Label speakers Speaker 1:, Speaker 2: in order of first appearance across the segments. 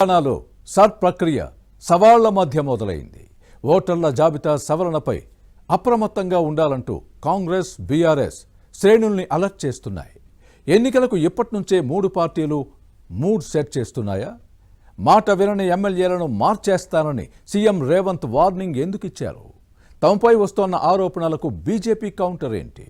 Speaker 1: తెలంగాణలో సర్ ప్రక్రియ సవాళ్ల మధ్య మొదలైంది. ఓటర్ల జాబితా సవరణపై అప్రమత్తంగా ఉండాలంటూ కాంగ్రెస్, బీఆర్ఎస్ శ్రేణుల్ని అలర్ట్ చేస్తున్నాయి. ఎన్నికలకు ఇప్పటి నుంచే 3 పార్టీలు మూడ్ సెట్ చేస్తున్నాయా? మాట వినని ఎమ్మెల్యేలను మార్చేస్తానని సీఎం రేవంత్ వార్నింగ్ ఎందుకు ఇచ్చారు? తమపై వస్తోన్న ఆరోపణలకు బీజేపీ కౌంటర్ ఏంటి?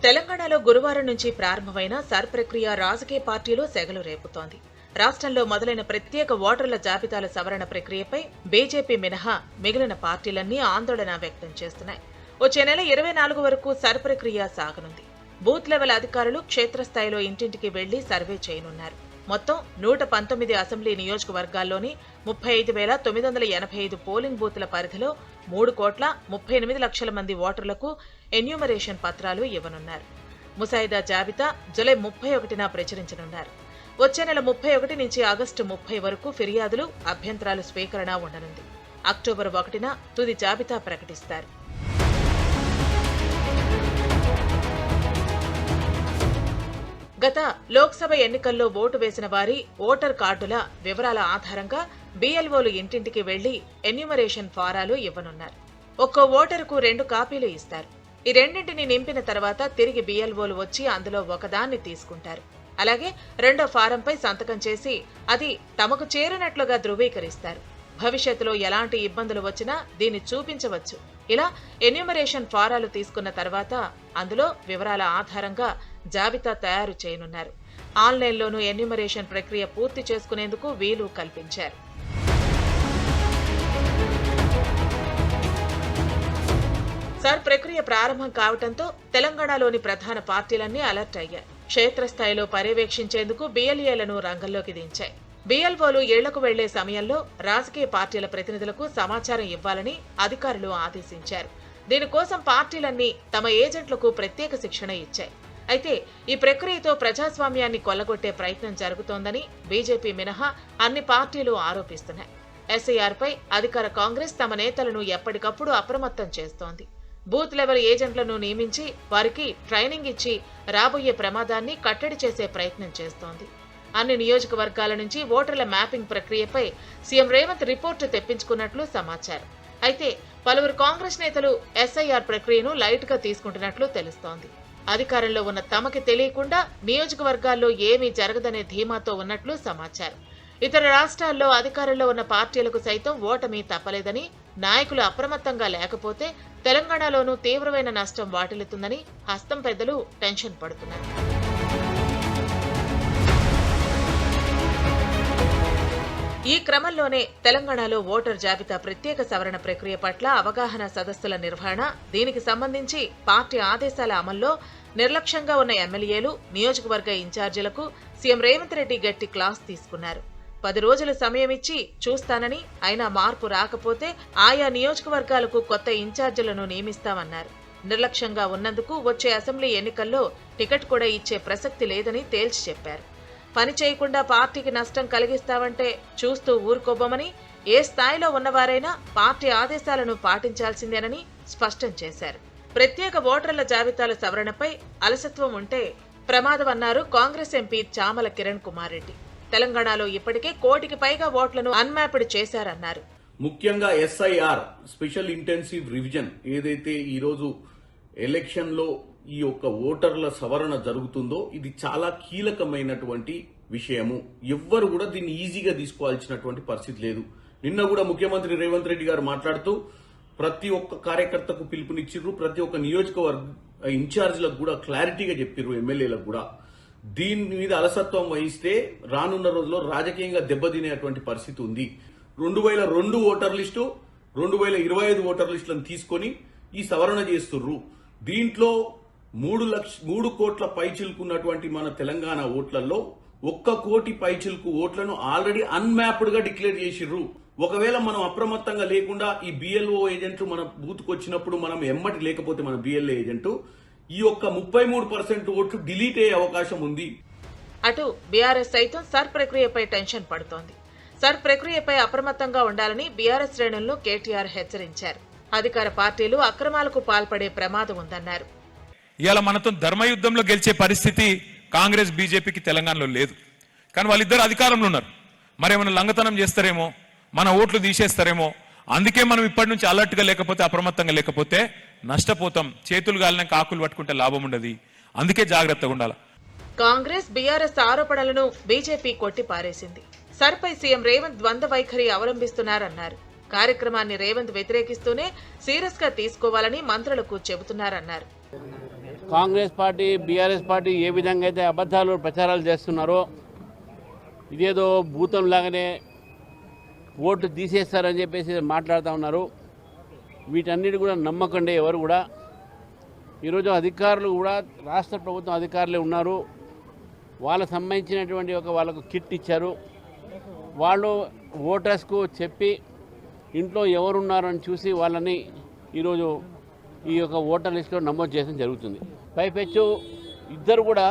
Speaker 2: తెలంగాణలో గురువారం నుంచి ప్రారంభమైన సర్ ప్రక్రియ రాజకీయ పార్టీలో సెగలు రేపుతోంది. రాష్ట్రంలో మొదలైన ప్రత్యేక ఓటర్ల జాబితాల సవరణ ప్రక్రియపై బీజేపీ మినహా మిగిలిన పార్టీలన్నీ ఆందోళన వ్యక్తం చేస్తున్నాయి. వచ్చే నెల 24 వరకు సర్ ప్రక్రియ సాగనుంది. బూత్ లెవెల్ అధికారులు క్షేత్రస్థాయిలో ఇంటింటికి వెళ్లి సర్వే చేయనున్నారు. మొత్తం 119 అసెంబ్లీ నియోజకవర్గాల్లోని 35,985 పోలింగ్ బూత్ల పరిధిలో 3,38,00,000 మంది ఓటర్లకు ఎన్యూమరేషన్ పత్రాలు ఇవ్వనున్నారు. ముసాయిదా జాబితా జూలై 31న ప్రచురించనున్నారు. వచ్చే నెల 31 నుంచి ఆగస్టు 30 వరకు ఫిర్యాదులు, అభ్యంతరాలు స్వీకరణ ఉండనుంది. అక్టోబర్ 1న తుది జాబితా ప్రకటిస్తారు. గత లోక్సభ ఎన్నికల్లో ఓటు వేసిన వారి ఓటర్ కార్డుల వివరాల ఆధారంగా బీఎల్ఓలు ఇంటింటికి వెళ్లి ఎన్యూమరేషన్ ఫారాలు ఇవ్వనున్నారు. ఒక్కో ఓటరుకు 2 కాపీలు ఇస్తారు. ఈ రెండింటిని నింపిన తర్వాత తిరిగి బీఎల్ఓలు వచ్చి అందులో ఒకదాన్ని తీసుకుంటారు. అలాగే రెండో ఫారంపై సంతకం చేసి అది తమకు చేరినట్లుగా ధృవీకరిస్తారు. భవిష్యత్తులో ఎలాంటి ఇబ్బందులు వచ్చినా దీన్ని చూపించవచ్చు. ఇలా ఎన్యూమరేషన్ ఫారాలు తీసుకున్న తర్వాత అందులో వివరాల ఆధారంగా జాబితా తయారు చేయనున్నారు. ఆన్లైన్లోనూ ఎన్యూమరేషన్ ప్రక్రియ పూర్తి చేసుకునేందుకు వీలు కల్పించారు. సర్ ప్రక్రియ ప్రారంభం కావడంతో తెలంగాణలోని ప్రధాన పార్టీలన్నీ అలర్ట్ అయ్యాయి. క్షేత్రస్థాయిలో పర్యవేక్షించేందుకు బీఎల్ఏలను రంగంలోకి దించాయి. బీఎల్ఓలు ఇళ్లకు వెళ్లే సమయంలో రాజకీయ పార్టీల ప్రతినిధులకు సమాచారం ఇవ్వాలని అధికారులు ఆదేశించారు. దీనికోసం పార్టీలన్నీ తమ ఏజెంట్లకు ప్రత్యేక శిక్షణ ఇచ్చాయి. అయితే ఈ ప్రక్రియతో ప్రజాస్వామ్యాన్ని కొల్లగొట్టే ప్రయత్నం జరుగుతోందని బీజేపీ మినహా అన్ని పార్టీలు ఆరోపిస్తున్నాయి. ఎస్ఐఆర్పై అధికార కాంగ్రెస్ తమ నేతలను ఎప్పటికప్పుడు అప్రమత్తం చేస్తోంది. బూత్ లెవెల్ ఏజెంట్లను నియమించి వారికి ట్రైనింగ్ ఇచ్చి రాబోయే ప్రమాదాన్ని కట్టడి చేసే ప్రయత్నం చేస్తోంది. అన్ని నియోజకవర్గాల నుంచి ఓటర్ల మ్యాపింగ్ ప్రక్రియపై సీఎం రేవంత్ రిపోర్టు తెప్పించుకున్నట్లు సమాచారం. అయితే పలువురు కాంగ్రెస్ నేతలు ఎస్ఐఆర్ ప్రక్రియను లైట్ గా తీసుకుంటున్నట్లు తెలుస్తోంది. అధికారంలో ఉన్న తమకి తెలియకుండా నియోజకవర్గాల్లో ఏమీ జరగదనే ధీమాతో ఉన్నట్లు సమాచారం. ఇతర రాష్ట్రాల్లో అధికారంలో ఉన్న పార్టీలకు సైతం ఓటమి తప్పలేదని, నాయకులు అప్రమత్తంగా లేకపోతే తెలంగాణలోనూ తీవ్రమైన నష్టం వాటిల్లుతుందని హస్తం పెద్దలు టెన్షన్ పడుతున్నారు. ఈ క్రమంలోనే తెలంగాణలో ఓటర్ జాబితా ప్రత్యేక సవరణ ప్రక్రియ పట్ల అవగాహన సదస్సుల నిర్వహణ, దీనికి సంబంధించి పార్టీ ఆదేశాల అమల్లో నిర్లక్ష్యంగా ఉన్న ఎమ్మెల్యేలు, నియోజకవర్గ ఇన్ఛార్జీలకు సీఎం రేవంత్ రెడ్డి గట్టి క్లాస్ తీసుకున్నారు. 10 రోజులు సమయం ఇచ్చి చూస్తానని, అయినా మార్పు రాకపోతే ఆయా నియోజకవర్గాలకు కొత్త ఇన్ఛార్జీలను నియమిస్తామన్నారు. నిర్లక్ష్యంగా ఉన్నందుకు వచ్చే అసెంబ్లీ ఎన్నికల్లో టికెట్ కూడా ఇచ్చే ప్రసక్తి లేదని తేల్చి చెప్పారు. పని చేయకుండా పార్టీకి నష్టం కలిగిస్తావంటే చూస్తూ ఊరుకోబోమని, ఏ స్థాయిలో ఉన్నవారైనా పార్టీ ఆదేశాలను పాటించాల్సిందేనని స్పష్టం చేశారు. ప్రత్యేక ఓటర్ల జాబితాల సవరణపై అలసత్వం ఉంటే ప్రమాదమన్నారు కాంగ్రెస్ ఎంపీ చామల కిరణ్ కుమార్ రెడ్డి. తెలంగాణలో ఇప్పటికే 1 కోటికి పైగా ఓట్లను అన్మ్యాప్డ్ చేశారన్నారు.
Speaker 3: ముఖ్యంగా ఎస్ఐఆర్ స్పెషల్ ఇంటెన్సివ్ రివిజన్ ఏదైతే ఈరోజు ఎలక్షన్ లో ఈ యొక్క ఓటర్ల సవరణ జరుగుతుందో ఇది చాలా కీలకమైనటువంటి విషయము. ఎవ్వరు కూడా దీన్ని ఈజీగా తీసుకోవాల్సినటువంటి పరిస్థితి లేదు. నిన్న కూడా ముఖ్యమంత్రి రేవంత్ రెడ్డి గారు మాట్లాడుతూ ప్రతి ఒక్క కార్యకర్తకు పిలుపునిచ్చిర్రు, ప్రతి ఒక్క నియోజకవర్గ ఇన్ఛార్జీలకు కూడా క్లారిటీగా చెప్పిర్రు, ఎమ్మెల్యేలకు కూడా. దీని మీద అలసత్వం వహిస్తే రానున్న రోజుల్లో రాజకీయంగా దెబ్బతినేటువంటి పరిస్థితి ఉంది. 2002 ఓటర్ లిస్టు, 2025 ఓటర్ లిస్టులను తీసుకొని ఈ సవరణ చేస్తుర్రు. దీంట్లో 3 కోట్ల పైచిలుకున్నటువంటి మన తెలంగాణ ఓట్లలో 1 కోటి పైచిలుకు ఓట్లను ఆల్రెడీ అన్మ్యాప్డ్ గా డిక్లేర్ చేసిర్రు. ఒకవేళ మనం అప్రమత్తంగా లేకుండా ఈ బిఎల్ఓ ఏజెంట్లు మన బూత్కు వచ్చినప్పుడు మనం ఎమ్మటి లేకపోతే మన బిఎల్ఏ ఏజెంట్ ఈ యొక్క 33% ఓట్లు డిలీట్ అయ్యే అవకాశం ఉంది.
Speaker 2: అటు బీఆర్ఎస్ సైతం సర్ ప్రక్రియపై టెన్షన్ పడుతోంది. సర్ ప్రక్రియపై అప్రమత్తంగా ఉండాలని బీఆర్ఎస్ శ్రేణులను కేటీఆర్ హెచ్చరించారు. అధికార పార్టీలు అక్రమాలకు పాల్పడే ప్రమాదం ఉందన్నారు.
Speaker 4: ఇవాళ మనతో ధర్మయుద్ధంలో గెలిచే పరిస్థితి కాంగ్రెస్ బీజేపీకి తెలంగాణలో లేదు. కానీ వాళ్ళిద్దరు అధికారంలో ఉన్నారు. మరేమైనా లంగతనం చేస్తారేమో, మన ఓట్లు తీసేస్తారేమో. అందుకే మనం ఇప్పటి నుంచి అలర్ట్గా లేకపోతే, అప్రమత్తంగా లేకపోతే నష్టపోతాం. చేతులు గాలిన కాకులు పట్టుకుంటే లాభం ఉండదు. అందుకే జాగ్రత్తగా ఉండాలి.
Speaker 2: కాంగ్రెస్ బీఆర్ఎస్ ఆరోపణలను బీజేపీ కొట్టి పారేసింది. సర్పై సీఎం రేవంత్ ద్వంద్వ వైఖరి అవలంబిస్తున్నారన్నారు. కార్యక్రమాన్ని రేవంత్ వ్యతిరేకిస్తూనే సీరియస్ గా తీసుకోవాలని మంత్రులకు చెబుతున్నారన్నారు.
Speaker 5: కాంగ్రెస్ పార్టీ బీఆర్ఎస్ పార్టీ ఏ విధంగా అయితే అబద్ధాలు ప్రచారాలు చేస్తున్నారో, ఇదేదో భూతంలాగానే ఓటు తీసేస్తారని చెప్పేసి మాట్లాడుతూ ఉన్నారు. వీటన్నిటి కూడా నమ్మకండి ఎవరు కూడా. ఈరోజు అధికారులు కూడా రాష్ట్ర ప్రభుత్వం అధికారులే ఉన్నారు. వాళ్ళకు సంబంధించినటువంటి వాళ్ళకు కిట్ ఇచ్చారు. వాళ్ళు ఓటర్స్కు చెప్పి ఇంట్లో ఎవరున్నారని చూసి వాళ్ళని ఈరోజు ఈ ఓటర్ లిస్టులో నమోదు చేయడం జరుగుతుంది. పైపెచ్చు ఇద్దరు కూడా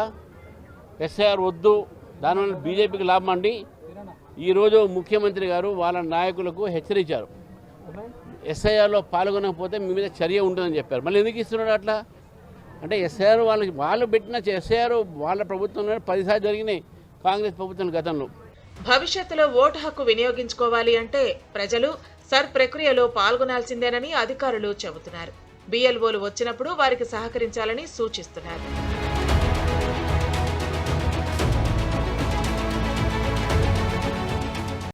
Speaker 5: ఎస్ఐఆర్ వద్దు, దానివల్ల బీజేపీకి లాభం అండి. ఈరోజు ముఖ్యమంత్రి గారు వాళ్ళ నాయకులకు హెచ్చరించారు, ఎస్ఐఆర్లో పాల్గొనకపోతే మీ మీద చర్య ఉంటుందని చెప్పారు. మళ్ళీ ఎందుకు ఇస్తున్నాడు అట్లా? అంటే ఎస్ఐఆర్ వాళ్ళు పెట్టిన ఎస్ఐఆర్ వాళ్ళ ప్రభుత్వంలో 10 సార్లు జరిగినాయి కాంగ్రెస్ ప్రభుత్వం గతంలో.
Speaker 2: భవిష్యత్తులో ఓటు హక్కు వినియోగించుకోవాలి అంటే ప్రజలు సర్ ప్రక్రియలో పాల్గొనాల్సిందేనని అధికారులు చెబుతున్నారు. BLOలు వచ్చినప్పుడు వారికి సహకరించాలని సూచిస్తున్నారు.